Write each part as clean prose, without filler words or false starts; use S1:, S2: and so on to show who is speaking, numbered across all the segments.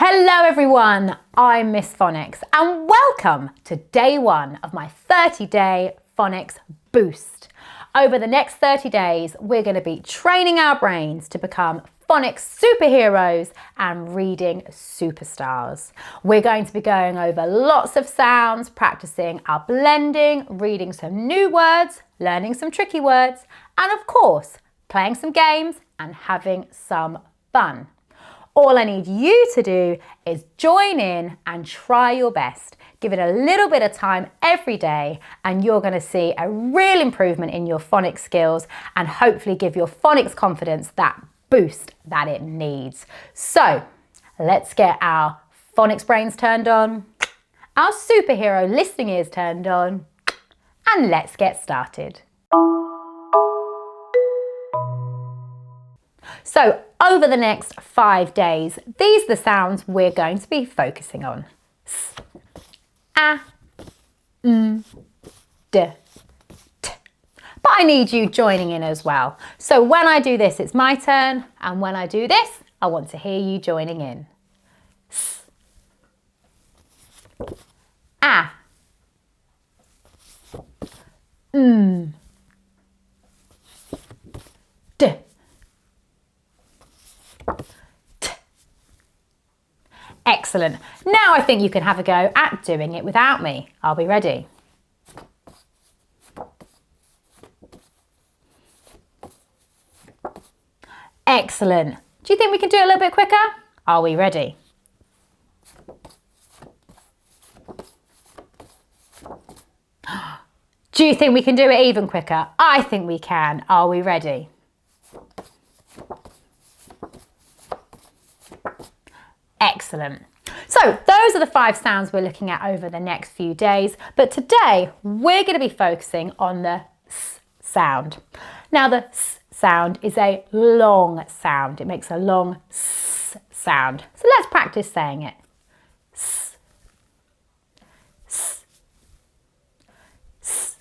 S1: Hello everyone, I'm Miss Phonics and welcome to day one of my 30-day Phonics Boost. Over the next 30 days, we're going to be training our brains to become Phonics superheroes and reading superstars. We're going to be going over lots of sounds, practicing our blending, reading some new words, learning some tricky words, and of course, playing some games and having some fun. All I need you to do is join in and try your best. Give it a little bit of time every day and you're going to see a real improvement in your phonics skills and hopefully give your phonics confidence that boost that it needs. So let's get our phonics brains turned on, our superhero listening ears turned on, and let's get started. So over the next 5 days, these are the sounds we're going to be focusing on. S, a, d, t. But I need you joining in as well. So when I do this, it's my turn. And when I do this, I want to hear you joining in. S, a, d. Excellent. Now I think you can have a go at doing it without me. Are we ready? Excellent. Do you think we can do it a little bit quicker? Are we ready? Do you think we can do it even quicker? I think we can. Are we ready? Excellent. So those are the 5 sounds we're looking at over the next few days. But today we're going to be focusing on the S sound. Now the S sound is a long sound. It makes a long S sound. So let's practice saying it. S, S, S.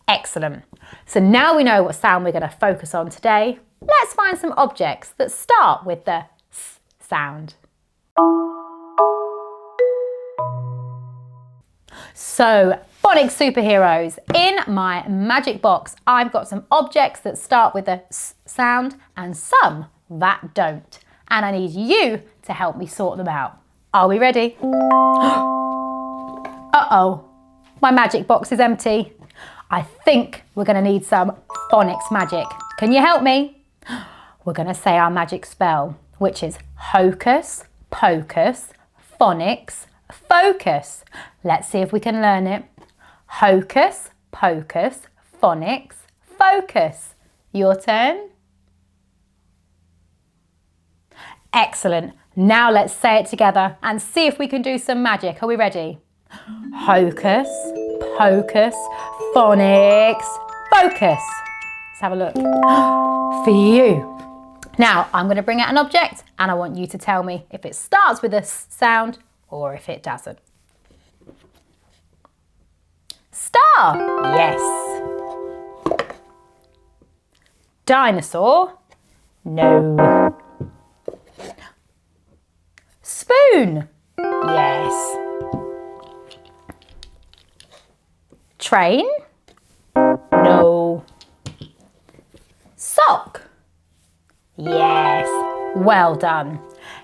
S1: Excellent. So now we know what sound we're going to focus on today. Let's find some objects that start with the S sound. So, Phonics Superheroes, in my magic box, I've got some objects that start with the S sound and some that don't. And I need you to help me sort them out. Are we ready? Uh-oh, my magic box is empty. I think we're going to need some phonics magic. Can you help me? We're going to say our magic spell, which is hocus pocus, phonics, focus. Let's see if we can learn it. Hocus pocus, phonics, focus. Your turn. Excellent. Now let's say it together and see if we can do some magic. Are we ready? Hocus pocus, phonics, focus. Let's have a look. For you. Now, I'm going to bring out an object and I want you to tell me if it starts with a S sound or if it doesn't. Star, yes. Dinosaur, no. Spoon, yes. Train, no. Sock, yes, well done.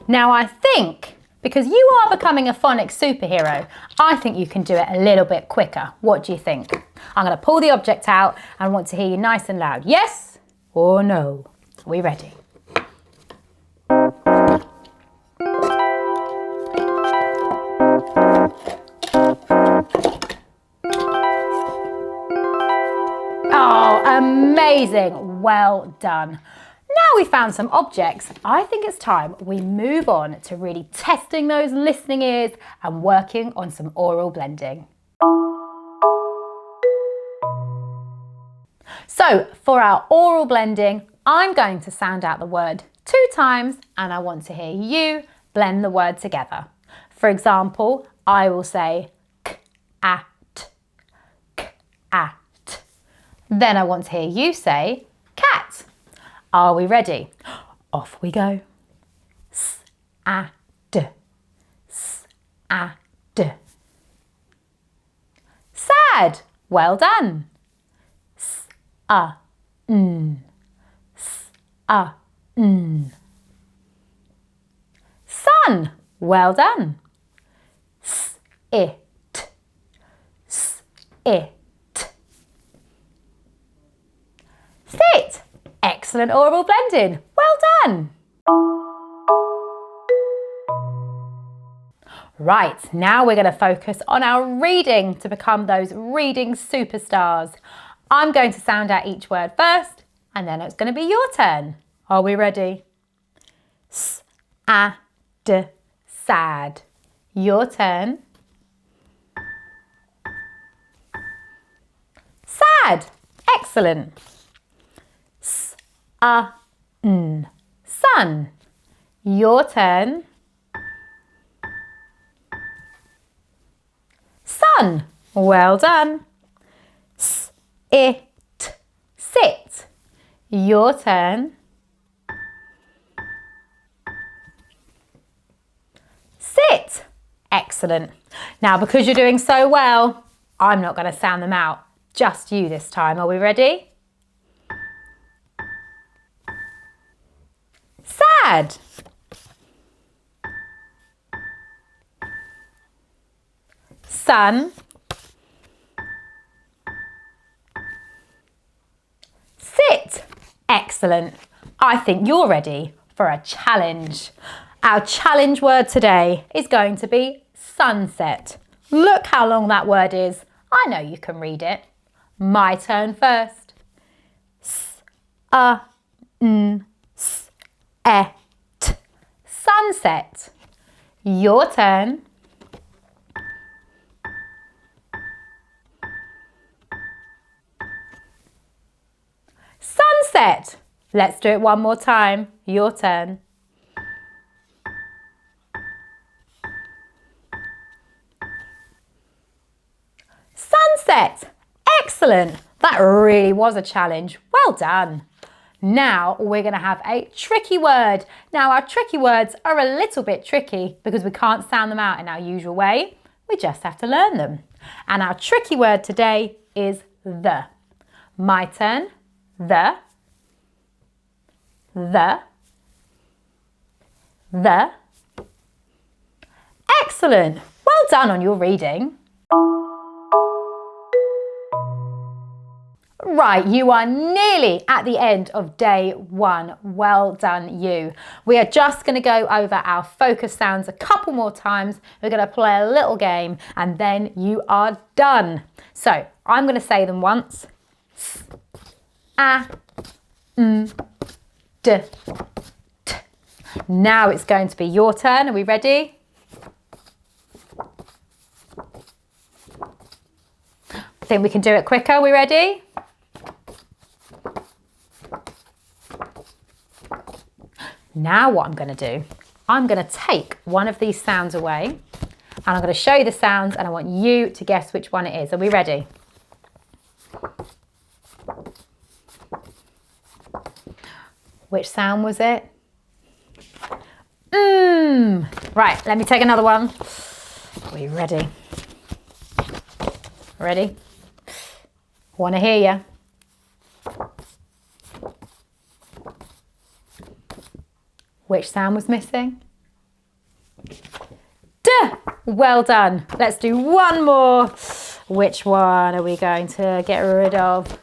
S1: Now I think, because you are becoming a phonics superhero, I think you can do it a little bit quicker. What do you think? I'm going to pull the object out and want to hear you nice and loud. Yes or no? Are we ready? Oh, amazing. Well done. Now we found some objects, I think it's time we move on to really testing those listening ears and working on some oral blending. So for our oral blending, I'm going to sound out the word 2 times and I want to hear you blend the word together. For example, I will say k-at, k-at. Then I want to hear you say cat. Are we ready? Off we go. S, a, d. S, a, d. Sad. Well done. S, a, n. S, a, n. Sun. Well done. S, it. S, it. Sit. Excellent oral blending. Well done. Right, now we're going to focus on our reading to become those reading superstars. I'm going to sound out each word first, and then it's going to be your turn. Are we ready? S, a, d, sad. Your turn. Sad. Excellent. S, a, n. Sun. Your turn. Sun. Well done. S, it. Sit. Your turn. Sit. Excellent. Now, because you're doing so well, I'm not going to sound them out. Just you this time. Are we ready? Sad. Sun. Sit. Excellent. I think you're ready for a challenge. Our challenge word today is going to be sunset. Look how long that word is. I know you can read it. My turn first. S, a, n, s, e, t. Sunset. Your turn. Sunset. Let's do it one more time. Your turn. Sunset. Excellent. That really was a challenge. Well done. Now we're going to have a tricky word. Now our tricky words are a little bit tricky because we can't sound them out in our usual way. We just have to learn them. And our tricky word today is the. My turn. The. Excellent. Well done on your reading. Right, you are nearly at the end of day one. Well done, you. We are just going to go over our focus sounds a couple more times. We're going to play a little game and then you are done. So I'm going to say them once. S, a, n, d, t. Now it's going to be your turn. Are we ready? I think we can do it quicker. Are we ready? Now what I'm going to do, I'm going to take one of these sounds away and I'm going to show you the sounds and I want you to guess which one it is. Are we ready? Which sound was it? Right, let me take another one. Are you ready? Ready? Want to hear you. Which sound was missing? D. Well done. Let's do one more. Which one are we going to get rid of?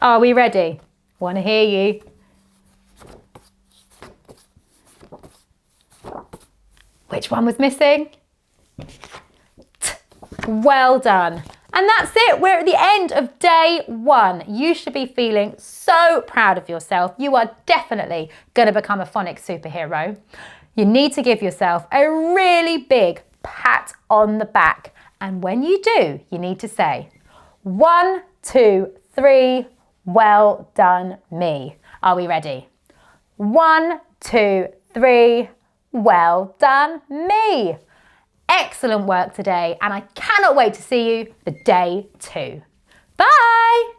S1: Are we ready? Want to hear you. Which one was missing? T. Well done. And that's it. We're at the end of day one. You should be feeling so proud of yourself. You are definitely going to become a phonics superhero. You need to give yourself a really big pat on the back. And when you do, you need to say, 1, 2, 3, well done me. Are we ready? 1, 2, 3, well done me. Excellent work today, and I cannot wait to see you for day 2. Bye!